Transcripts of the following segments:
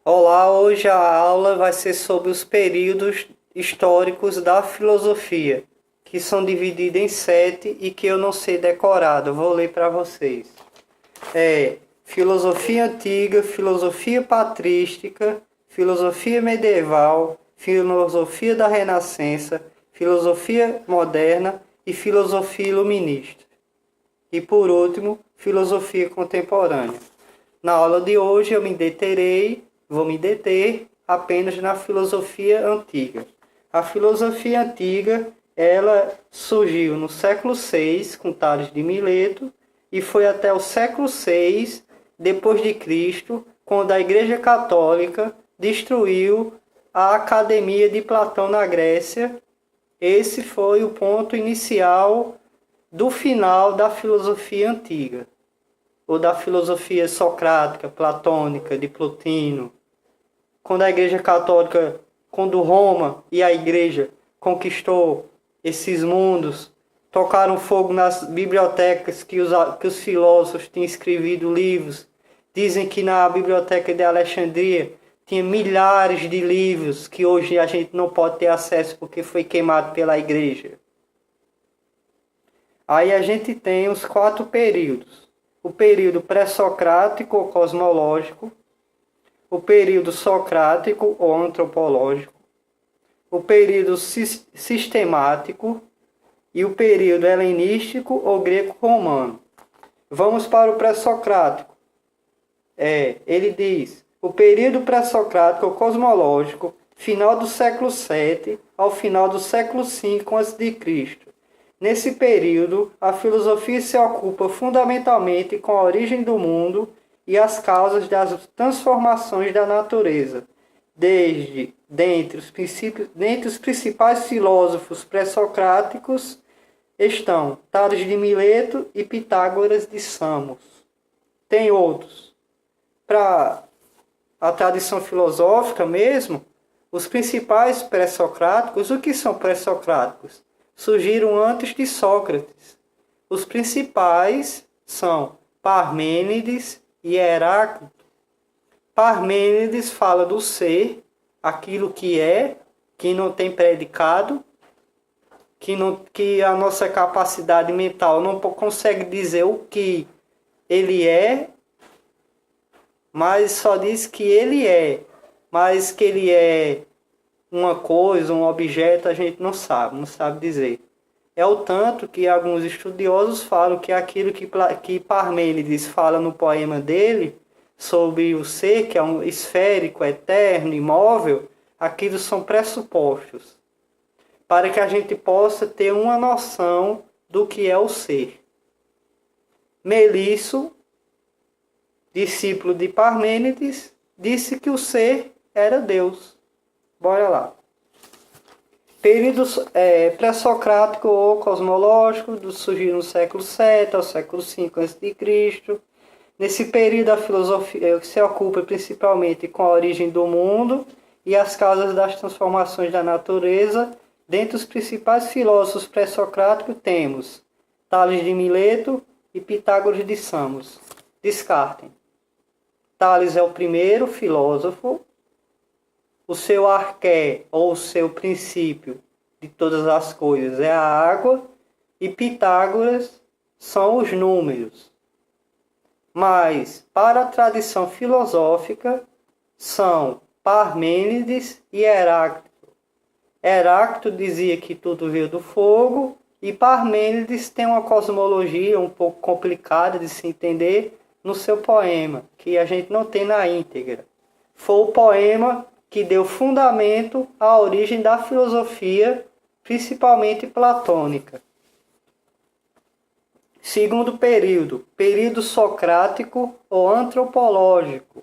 Olá, hoje a aula vai ser sobre os períodos históricos da filosofia, que são divididos em 7 e que eu não sei decorado. Eu vou ler para vocês. Filosofia antiga, filosofia patrística, filosofia medieval, filosofia da Renascença, filosofia moderna e filosofia iluminista. E por último, filosofia contemporânea. Na aula de hoje vou me deter apenas na filosofia antiga. A filosofia antiga, ela surgiu no século VI com Tales de Mileto e foi até o século VI depois de Cristo, quando a Igreja Católica destruiu a Academia de Platão na Grécia. Esse foi o ponto inicial do final da filosofia antiga, ou da filosofia socrática, platônica, de Plotino. Quando a Igreja Católica, quando Roma e a Igreja conquistou esses mundos, tocaram fogo nas bibliotecas que os filósofos tinham escrevido livros. Dizem que na biblioteca de Alexandria tinha milhares de livros que hoje a gente não pode ter acesso porque foi queimado pela Igreja. Aí a gente tem os 4 períodos. O período pré-socrático ou cosmológico, o período socrático ou antropológico, o período sistemático e o período helenístico ou greco-romano. Vamos para o pré-socrático. Ele diz, o período pré-socrático ou cosmológico, final do século VII ao final do século V a.C. Nesse período, a filosofia se ocupa fundamentalmente com a origem do mundo e as causas das transformações da natureza. Dentre os principais filósofos pré-socráticos estão Tales de Mileto e Pitágoras de Samos. Tem outros. Para a tradição filosófica mesmo, os principais pré-socráticos, o que são pré-socráticos? Surgiram antes de Sócrates. Os principais são Parmênides e Heráclito. Parmênides fala do ser, aquilo que é, que não tem predicado, que a nossa capacidade mental não consegue dizer o que ele é, mas só diz que ele é, mas que ele é uma coisa, um objeto, a gente não sabe dizer. É o tanto que alguns estudiosos falam que aquilo que Parmênides fala no poema dele, sobre o ser, que é um esférico, eterno, imóvel, aquilo são pressupostos, para que a gente possa ter uma noção do que é o ser. Melisso, discípulo de Parmênides, disse que o ser era Deus. Bora lá. Período pré-socrático ou cosmológico, surgiu no século VII ao século V a.C. Nesse período, a filosofia se ocupa principalmente com a origem do mundo e as causas das transformações da natureza. Dentre os principais filósofos pré-socráticos temos Tales de Mileto e Pitágoras de Samos. Descartem. Tales é o primeiro filósofo. O seu arqué, ou o seu princípio de todas as coisas, é a água, e Pitágoras são os números. Mas, para a tradição filosófica, são Parmênides e Heráclito. Heráclito dizia que tudo veio do fogo, e Parmênides tem uma cosmologia um pouco complicada de se entender no seu poema, que a gente não tem na íntegra. Foi o poema que deu fundamento à origem da filosofia, principalmente platônica. Segundo período, período socrático ou antropológico,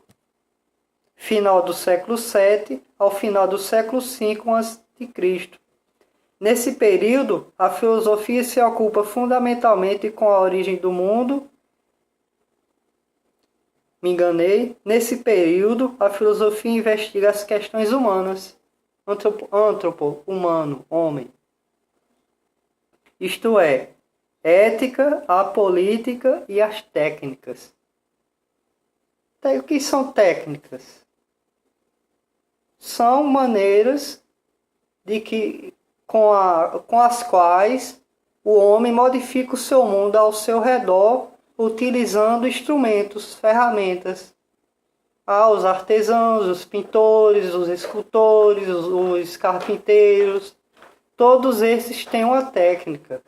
final do século VII ao final do século V a.C. Nesse período, a filosofia se ocupa fundamentalmente com a origem do mundo. Me enganei. Nesse período, a filosofia investiga as questões humanas. Humano, homem. Isto é, ética, a política e as técnicas. O que são técnicas? são maneiras de que, com as quais o homem modifica o seu mundo ao seu redor, utilizando instrumentos, ferramentas. Os artesãos, os pintores, os escultores, os carpinteiros, todos esses têm uma técnica.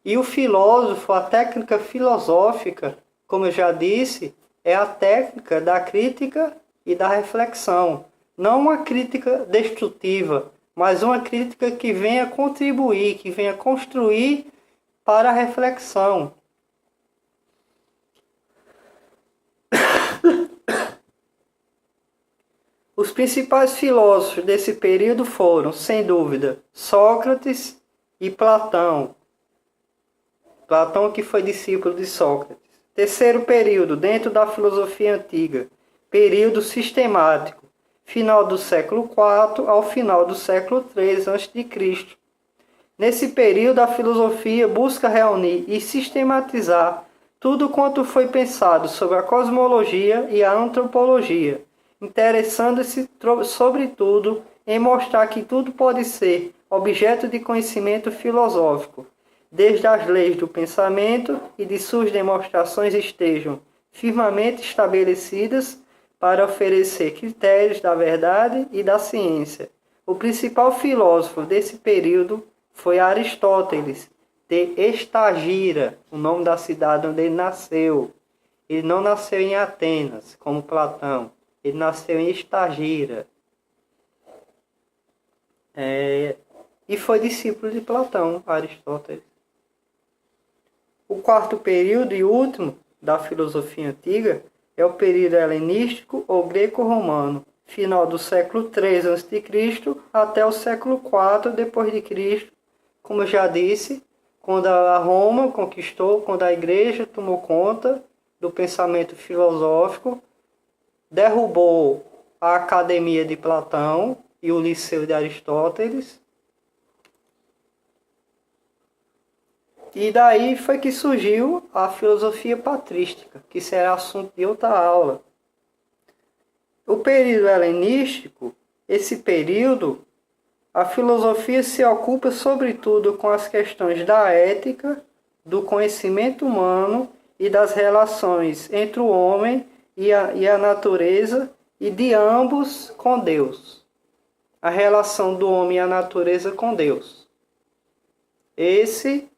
E o filósofo, a técnica filosófica, como eu já disse, é a técnica da crítica e da reflexão. Não uma crítica destrutiva, mas uma crítica que venha contribuir, que venha construir para a reflexão. Os principais filósofos desse período foram, sem dúvida, Sócrates e Platão. Platão, que foi discípulo de Sócrates. Terceiro período, dentro da filosofia antiga, período sistemático, final do século IV ao final do século III a.C. Nesse período, a filosofia busca reunir e sistematizar tudo quanto foi pensado sobre a cosmologia e a antropologia, interessando-se, sobretudo, em mostrar que tudo pode ser objeto de conhecimento filosófico, desde as leis do pensamento e de suas demonstrações estejam firmemente estabelecidas para oferecer critérios da verdade e da ciência. O principal filósofo desse período foi Aristóteles, de Estagira, o nome da cidade onde ele nasceu. Ele não nasceu em Atenas, como Platão. Ele nasceu em Estagira. E foi discípulo de Platão, Aristóteles. O quarto período e último da filosofia antiga é o período helenístico ou greco-romano, final do século III a.C. até o século IV d.C., como eu já disse, quando a Roma conquistou, quando a Igreja tomou conta do pensamento filosófico, derrubou a Academia de Platão e o Liceu de Aristóteles. E daí foi que surgiu a filosofia patrística, que será assunto de outra aula. O período helenístico, esse período, a filosofia se ocupa sobretudo com as questões da ética, do conhecimento humano e das relações entre o homem e a natureza e de ambos com Deus. A relação do homem e a natureza com Deus. Esse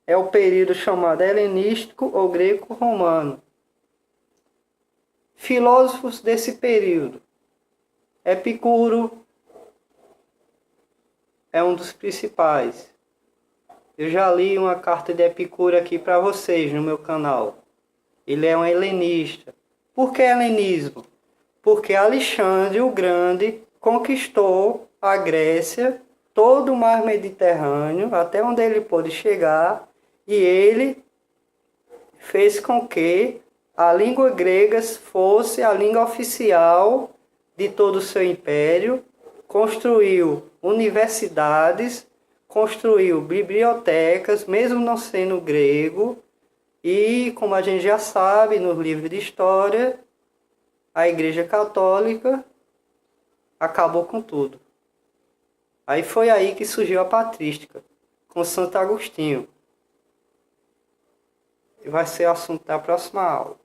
é o período chamado helenístico ou greco-romano. Filósofos desse período. Epicuro é um dos principais. Eu já li uma carta de Epicuro aqui para vocês no meu canal. Ele é um helenista. Por que helenismo? Porque Alexandre o Grande conquistou a Grécia, todo o mar Mediterrâneo, até onde ele pôde chegar, e ele fez com que a língua grega fosse a língua oficial de todo o seu império, construiu universidades, construiu bibliotecas, mesmo não sendo grego, e, como a gente já sabe, nos livros de história, a Igreja Católica acabou com tudo. Aí foi aí que surgiu a patrística, com Santo Agostinho. E vai ser o assunto da próxima aula.